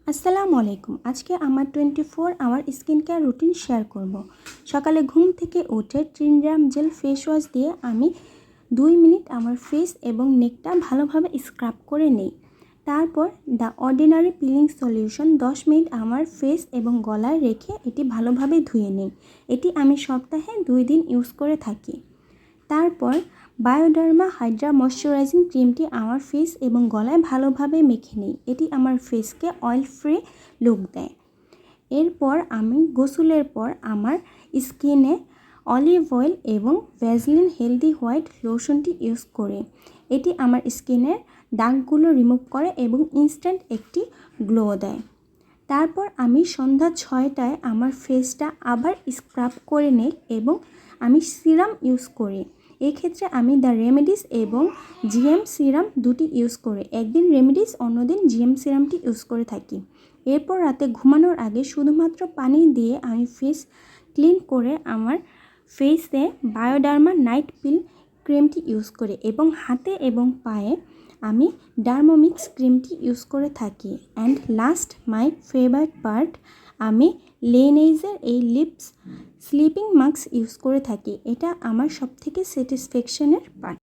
আসসালামু আলাইকুম। আজকে আমার 24 our skin care routine share করব। সকালে ঘুম থেকে উঠে ট্রিনড্রাম জেল ফেস ওয়াশ দিয়ে আমি 2 মিনিট আমার ফেস এবং নেকটা ভালোভাবে স্ক্রাব করে নেই। তারপর the ordinary peeling solution 10 minute আমার ফেস এবং গলায় রেখে এটি ভালোভাবে ধুয়ে নিই। এটি আমি সপ্তাহে 2 দিন ইউজ করে থাকি। তারপর বায়োডার্মা হাইড্রা ময়শ্চারাইজিং ক্রিমটি আমার ফেস এবং গলায় ভালোভাবে মেখে নিই। এটি আমার ফেসকে অয়েল ফ্রি লুক দেয়। এরপর আমি গোসলের পর আমার স্কিনে অলিভ অয়েল এবং ভ্যাসলিন হেলদি হোয়াইট লোশনটি ইউজ করি। এটি আমার স্কিনের দাগগুলো রিমুভ করে এবং ইনস্ট্যান্ট একটি গ্লো দেয়। তারপর আমি সন্ধ্যা 6টায় আমার ফেসটা আবার স্ক্রাব করে নিই এবং আমি সিরাম ইউজ করি। এক্ষেত্রে আমি দ্য রেমেডিস এবং জিএম সিরাম দুটি ইউজ করি। একদিন রেমেডিস অন্যদিন জিএম সিরামটি ইউজ করে থাকি। এরপর রাতে ঘুমানোর আগে শুধুমাত্র পানি দিয়ে আমি ফেস ক্লিন করে আমার ফেসে বায়োডার্মা নাইট পিল ক্রিমটি ইউজ করি এবং হাতে এবং পায়ে আমি ডার্মোমিক্স ক্রিমটি ইউজ করে থাকি। And last my favourite part, আমি লেনেইজের এই লিপস স্লিপিং মাস্ক ইউজ করে থাকি। এটা আমার সবথেকে স্যাটিসফ্যাকশনের পার্ট।